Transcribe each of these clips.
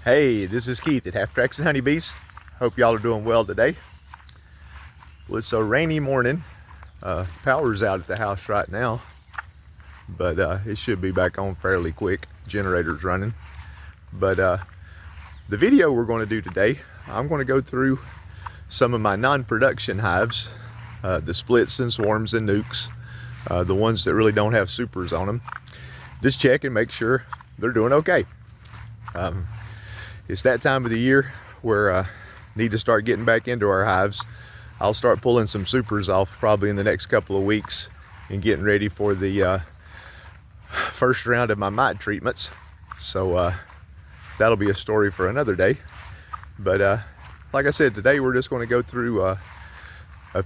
Hey, this is Keith at Half Tracks and Honeybees. Hope y'all are doing well today. Well, it's a rainy morning. Power's out at the house right now, but it should be back on fairly quick. Generator's running. But the video we're going to do today, I'm going to go through some of my non-production hives, the splits and swarms and nucs, the ones that really don't have supers on them. Just check and make sure they're doing okay. It's that time of the year where need to start getting back into our hives. I'll start pulling some supers off probably in the next couple of weeks and getting ready for the first round of my mite treatments. So that'll be a story for another day. But like I said, today we're just going to go through a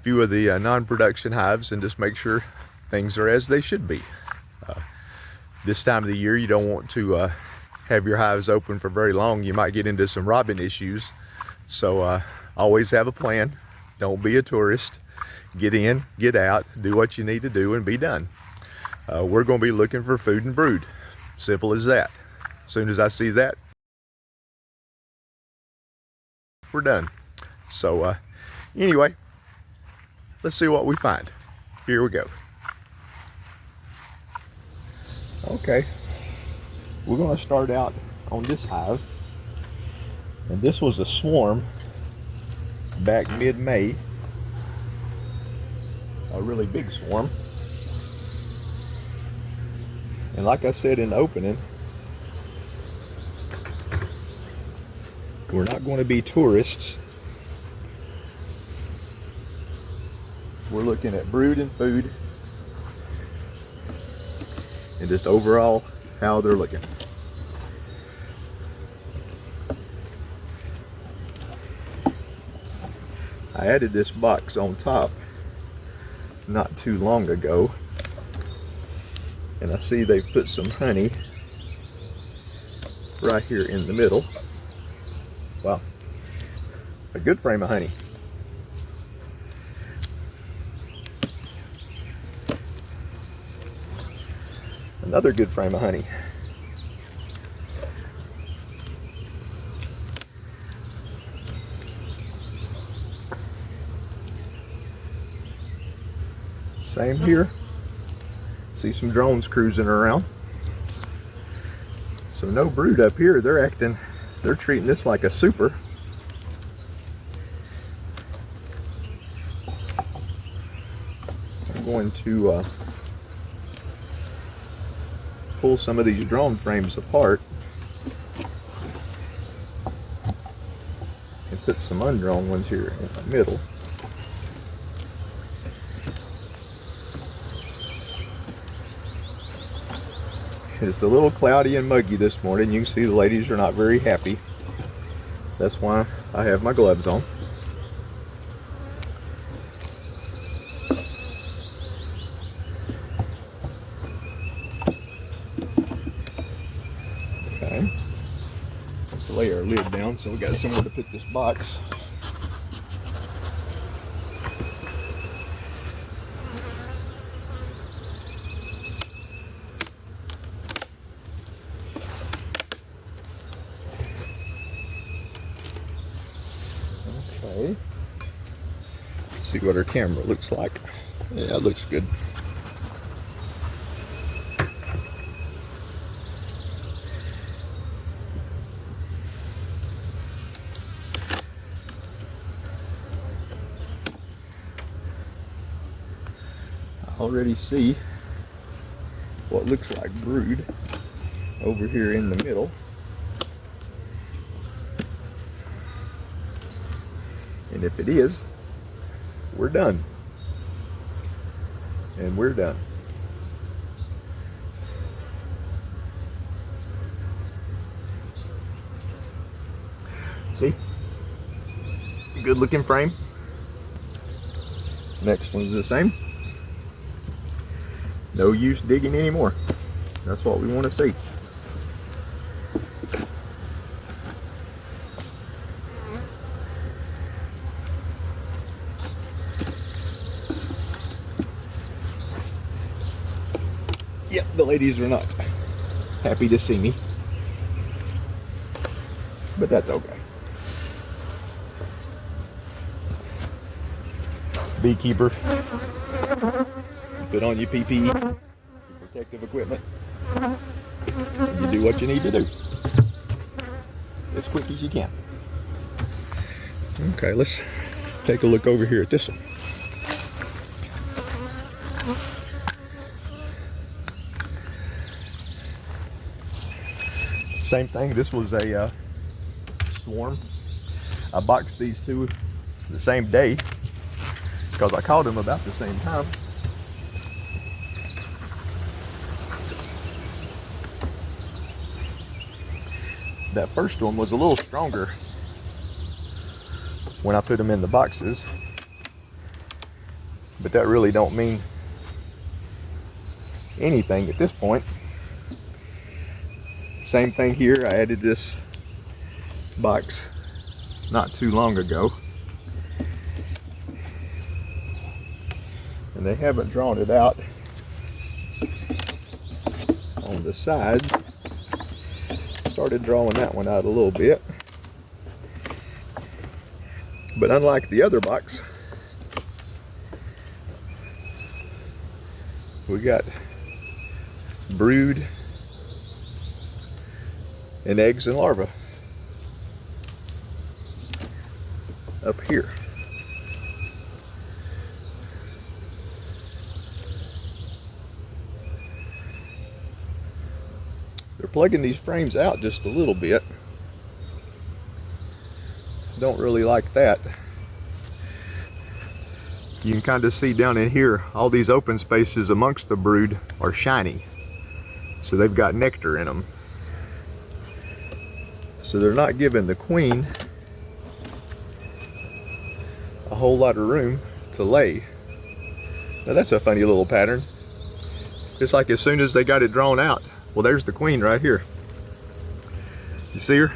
few of the non-production hives and just make sure things are as they should be. This time of the year you don't want to have your hives open for very long. You might get into some robbing issues. So always have a plan. Don't be a tourist. Get in, get out, do what you need to do and be done. We're going to be looking for food and brood. Simple as that. As soon as I see that, we're done. So anyway, let's see what we find. Here we go. Okay. We're going to start out on this hive, and this was a swarm back mid-May, a really big swarm. And like I said in the opening, we're not going to be tourists. We're looking at brood and food and just overall how they're looking. I added this box on top not too long ago, and I see they've put some honey right here in the middle. Wow, a good frame of honey. Another good frame of honey. Same here. See some drones cruising around. So no brood up here. They're treating this like a super. I'm going to pull some of these drone frames apart and put some undrone ones here in the middle. It's a little cloudy and muggy this morning. You can see the ladies are not very happy. That's why I have my gloves on. Okay. Let's lay our lid down so we got somewhere to put this box. Okay. Let's see what our camera looks like. Yeah, it looks good. I already see what looks like brood over here in the middle. And if it is, we're done. And we're done. See? Good looking frame. Next one's the same. No use digging anymore. That's what we want to see. Yep, the ladies are not happy to see me. but that's okay. Beekeeper, put on your PPE, your protective equipment, and you do what you need to do as quick as you can. Okay, let's take a look over here at this one. Same thing, this was a swarm. I boxed these two the same day because I caught them about the same time. That first one was a little stronger when I put them in the boxes, but that really don't mean anything at this point. Same thing here, I added this box not too long ago, and they haven't drawn it out on the sides. Started drawing that one out a little bit, but unlike the other box, we got brood and eggs and larvae up here. They're plugging these frames out just a little bit. Don't really like that. You can kind of see down in here, all these open spaces amongst the brood are shiny. So they've got nectar in them. So they're not giving the queen a whole lot of room to lay. Now that's a funny little pattern. It's like as soon as they got it drawn out, well, there's the queen right here. You see her?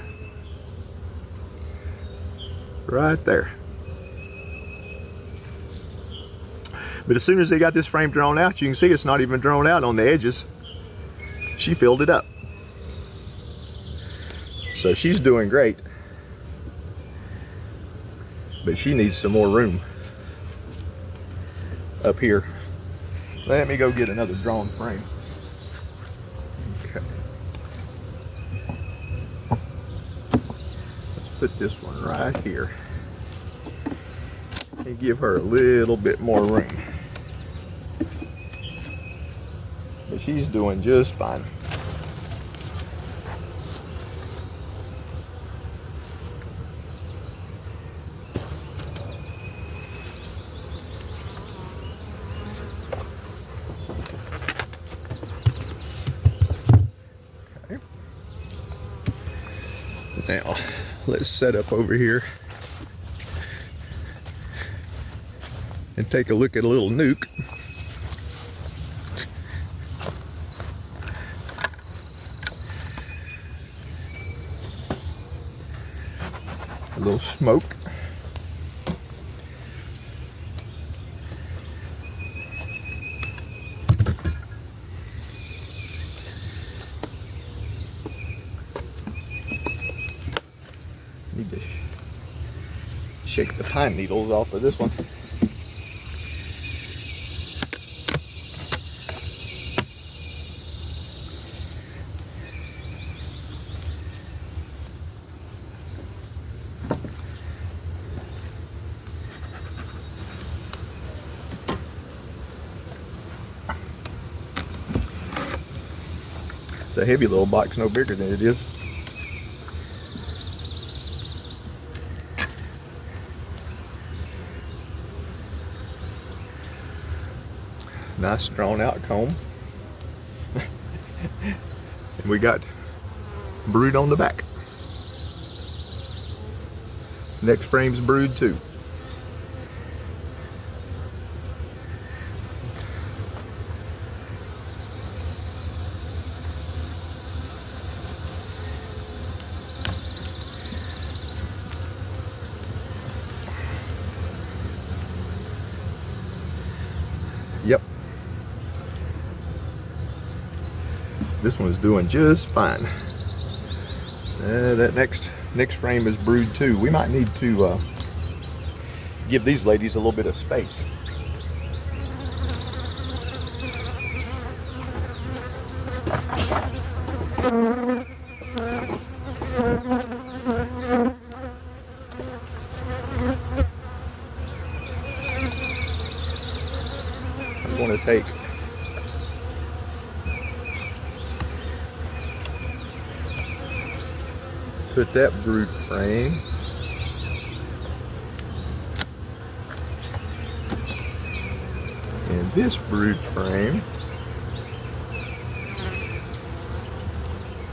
Right there. But as soon as they got this frame drawn out, you can see it's not even drawn out on the edges. She filled it up. So she's doing great, but she needs some more room up here. Let me go get another drawn frame. Okay. Let's put this one right here and give her a little bit more room. But she's doing just fine. Now, let's set up over here and take a look at a little nuke. A little smoke. Need to shake the pine needles off of this one. It's a heavy little box, no bigger than it is. Nice drawn out comb. And we got brood on the back. Next frame's brood too. Yep. This one's doing just fine. That next frame is brood too. We might need to give these ladies a little bit of space. I'm going to put that brood frame and this brood frame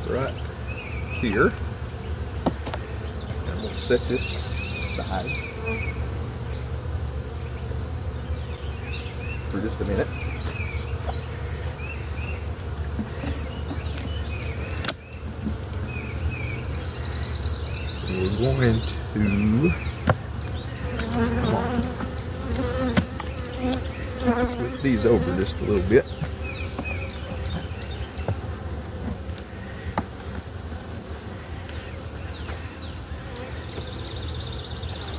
right here. And we'll set this aside for just a minute. We're going to flip these over just a little bit.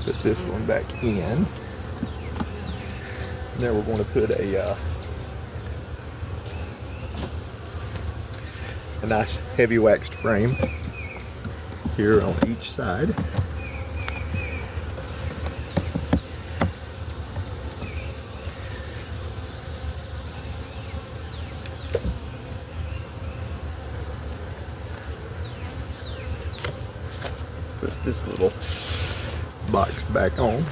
Put this one back in. And then we're going to put a nice heavy waxed frame here on each side. Put this little box back on.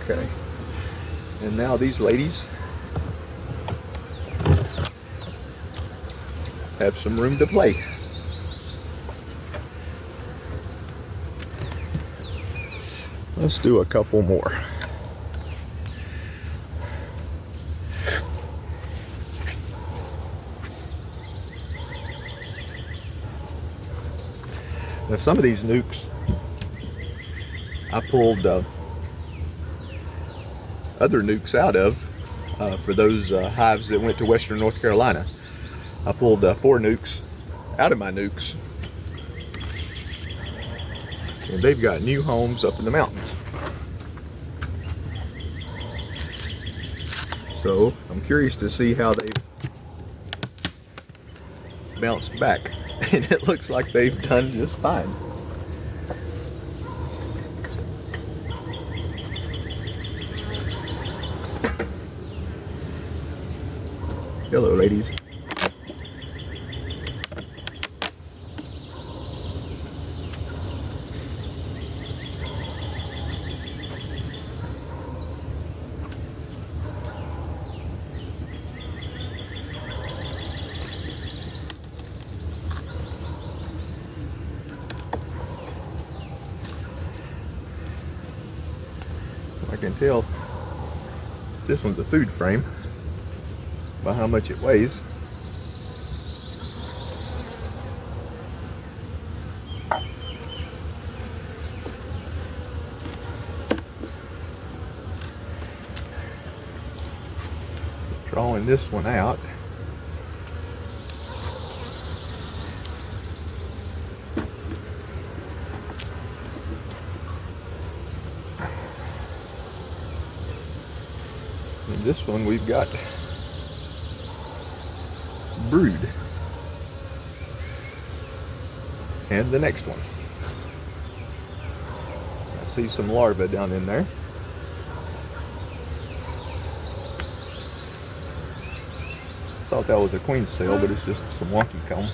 Okay, and now these ladies have some room to play. Let's do a couple more. Now some of these nucs I pulled other nucs out of for those hives that went to Western North Carolina. I pulled 4 nucs out of my nucs, and they've got new homes up in the mountains. So I'm curious to see how they've bounced back, and it looks like they've done just fine. Hello, ladies. I can tell this one's a food frame by how much it weighs. Drawing this one out. And this one we've got brood. And the next one. I see some larvae down in there. Thought that was a queen cell, but it's just some wonky comb.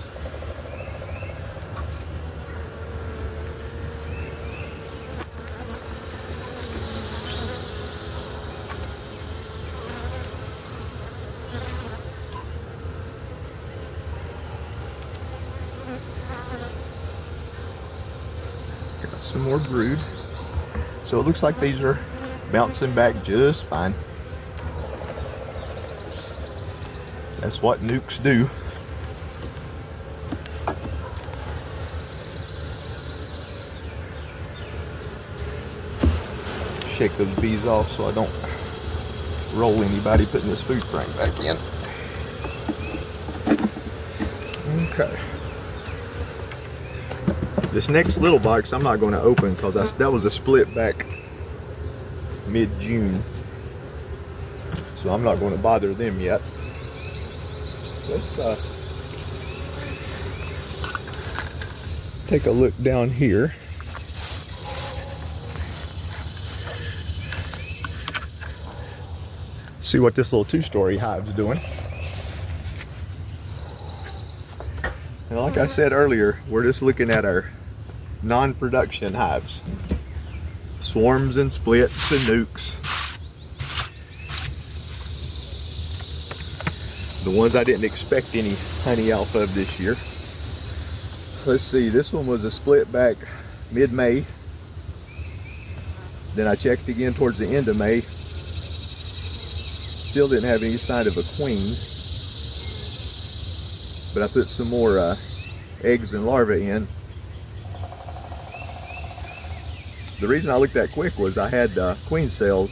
Got some more brood. So it looks like these are bouncing back just fine. That's what nucs do. Shake those bees off so I don't roll anybody putting this food frame back in. Okay. This next little box I'm not going to open because that was a split back mid-June. So I'm not going to bother them yet. Let's take a look down here. See what this little two-story hive's doing. And like I said earlier, we're just looking at our non-production hives. Swarms and splits and nucs. The ones I didn't expect any honey off of this year. Let's see, this one was a split back mid-May. Then I checked again towards the end of May. Still didn't have any sign of a queen. But I put some more eggs and larvae in. The reason I looked that quick was I had queen cells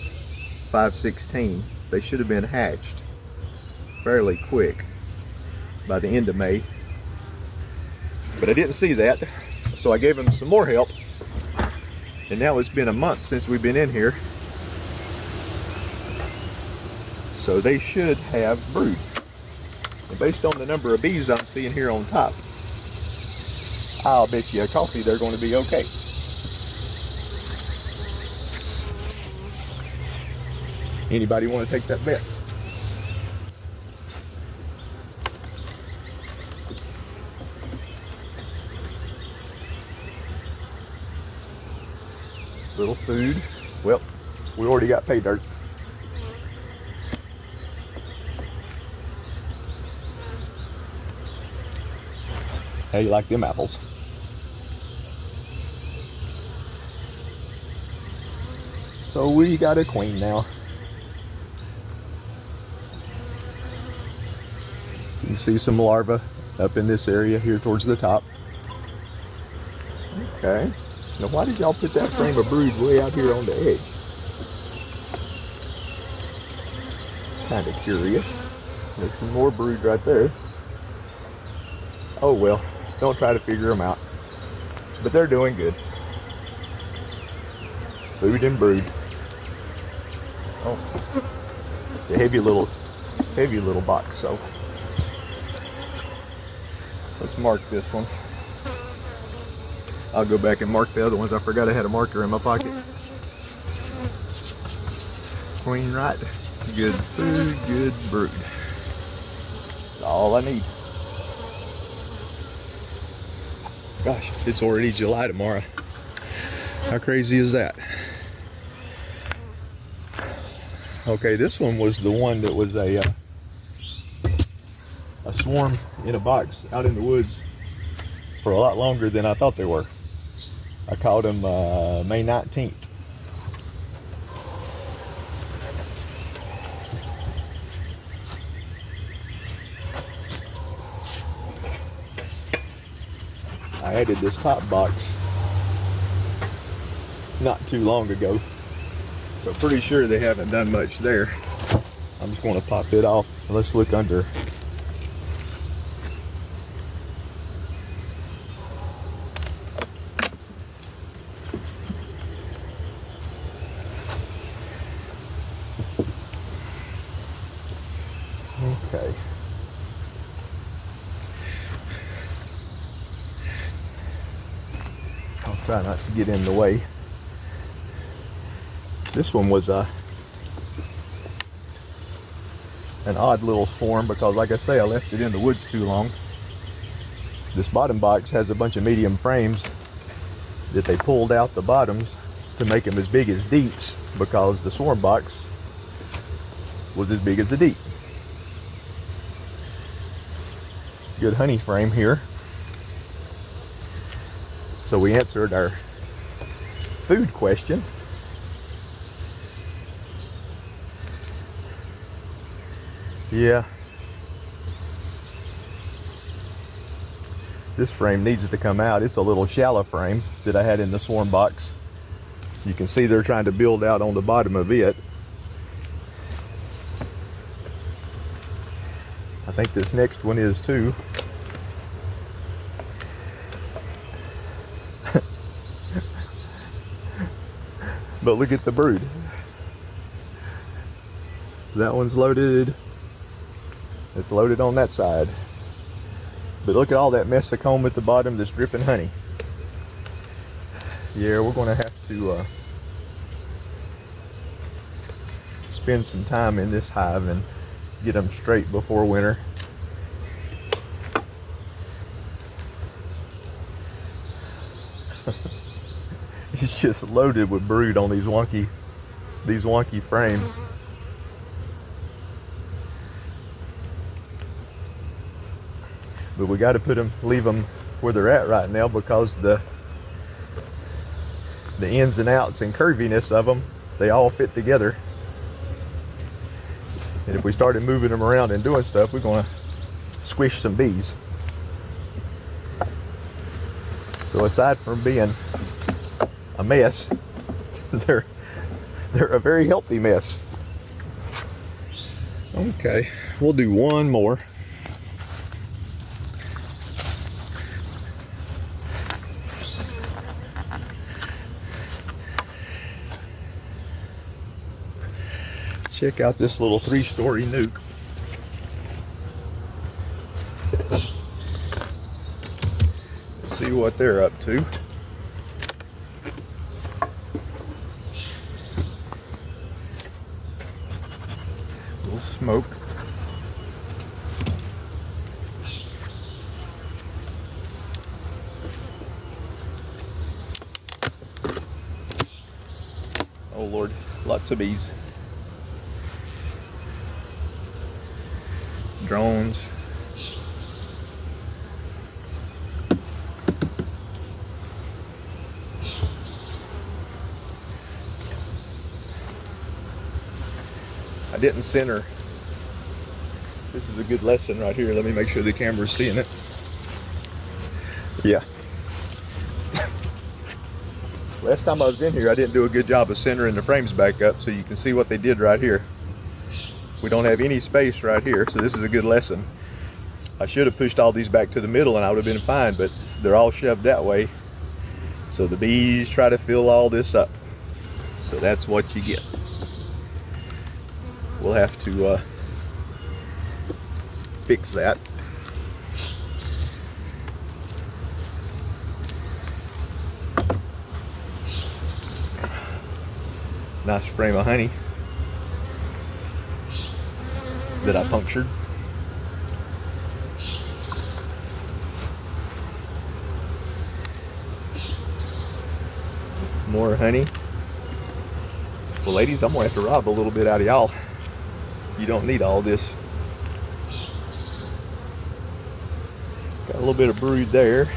516. They should have been hatched fairly quick by the end of May. But I didn't see that, so I gave them some more help. And now it's been a month since we've been in here. So they should have brood. And based on the number of bees I'm seeing here on top, I'll bet you a coffee they're going to be okay. Anybody want to take that bet? Little food. Well, we already got pay dirt. How you like them apples? So we got a queen now. You can see some larvae up in this area here towards the top. Okay. Now why did y'all put that frame of brood way out here on the edge? Kind of curious. There's some more brood right there. Oh well, don't try to figure them out. But they're doing good. Food and brood. Oh, it's a heavy little box. So let's mark this one. I'll go back and mark the other ones. I forgot I had a marker in my pocket. Queen right. Good food, good brood. That's all I need. Gosh, it's already July tomorrow. How crazy is that? Okay, this one was the one that was a swarm in a box out in the woods for a lot longer than I thought they were. I caught them May 19th. I added this top box not too long ago, so pretty sure they haven't done much there. I'm just going to pop it off. Let's look under. Okay. I'll try not to get in the way. This one was an odd little swarm because, like I say, I left it in the woods too long. This bottom box has a bunch of medium frames that they pulled out the bottoms to make them as big as deeps because the swarm box was as big as the deep. Good honey frame here. So we answered our food question. Yeah, This frame needs to come out. It's a little shallow frame that I had in the swarm box. You can see they're trying to build out on the bottom of it. I think this next one is too. But look at the brood. That one's loaded. It's loaded on that side. But look at all that mess of comb at the bottom that's dripping honey. Yeah, we're gonna have to spend some time in this hive and get them straight before winter. It's just loaded with brood on these wonky frames. But we got to leave them where they're at right now, because the ins and outs and curviness of them, they all fit together. And if we started moving them around and doing stuff, we're going to squish some bees. So aside from being a mess, they're a very healthy mess. Okay, we'll do one more. Check out this little 3-story nuke. See what they're up to. A little smoke. Oh Lord, lots of bees. Drones. I didn't center. This is a good lesson right here. Let me make sure the camera's seeing it. Yeah. Last time I was in here, I didn't do a good job of centering the frames back up, so you can see what they did right here. We don't have any space right here, so this is a good lesson. I should have pushed all these back to the middle and I would have been fine, but they're all shoved that way. So the bees try to fill all this up. So that's what you get. We'll have to fix that. Nice frame of honey that I punctured. More honey. Well, ladies, I'm gonna have to rob a little bit out of y'all. You don't need all this. Got a little bit of brood there.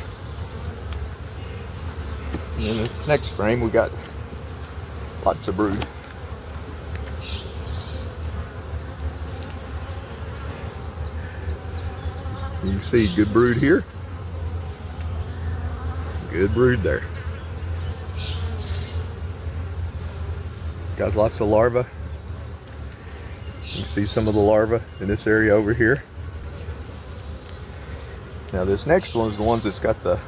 And in the next frame, we got lots of brood. You can see good brood here, good brood there. Got lots of larvae. You can see some of the larvae in this area over here. Now this next one is the ones that's got the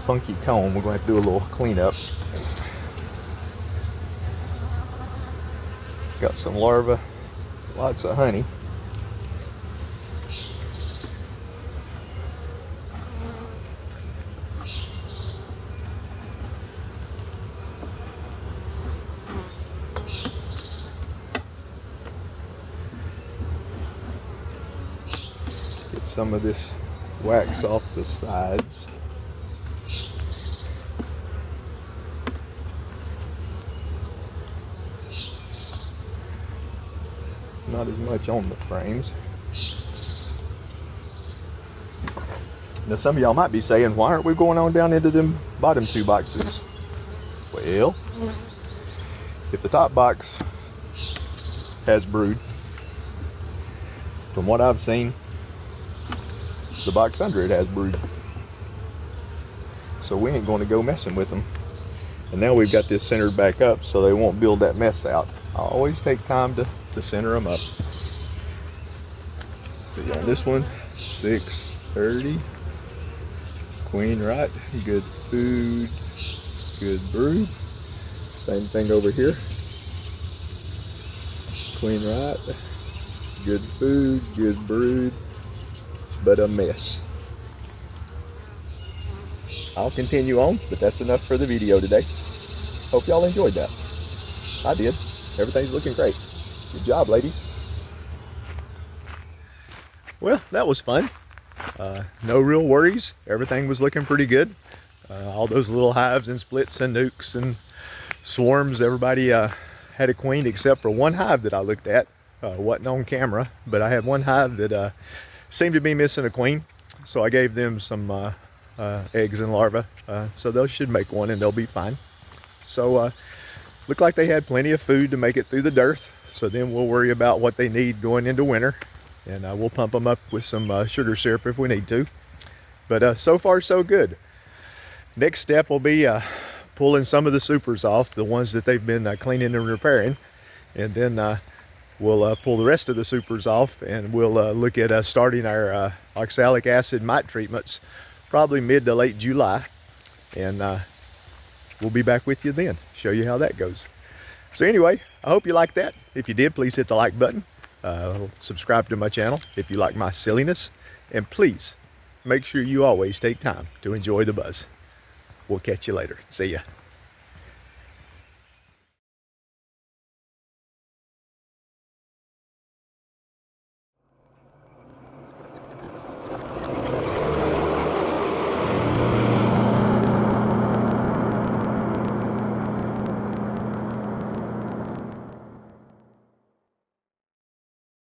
funky comb. We're going to have to do a little cleanup. Got some larvae, lots of honey. Get some of this wax off the sides. Not as much on the frames. Now some of y'all might be saying, why aren't we going on down into them bottom 2 boxes? Well, if the top box has brood, from what I've seen, the box under it has brood. So we ain't going to go messing with them. And now we've got this centered back up so they won't build that mess out. I always take time to center them up. So on this one, 6:30. Queen right, good food, good brood. Same thing over here. Queen right, good food, good brood, but a mess. I'll continue on, but that's enough for the video today. Hope y'all enjoyed that. I did. Everything's looking great. Good job, ladies. Well, that was fun. No real worries. Everything was looking pretty good. All those little hives and splits and nucs and swarms, everybody had a queen except for one hive that I looked at. Wasn't on camera, but I had one hive that seemed to be missing a queen. So I gave them some eggs and larvae. So they should make one and they'll be fine. So looked like they had plenty of food to make it through the dearth. So then we'll worry about what they need going into winter. And we'll pump them up with some sugar syrup if we need to. But so far so good. Next step will be pulling some of the supers off, the ones that they've been cleaning and repairing. And then we'll pull the rest of the supers off, and we'll look at starting our oxalic acid mite treatments probably mid to late July. And we'll be back with you then, show you how that goes. So anyway, I hope you liked that. If you did, please hit the like button. Subscribe to my channel if you like my silliness, and please make sure you always take time to enjoy the buzz. We'll catch you later. See ya.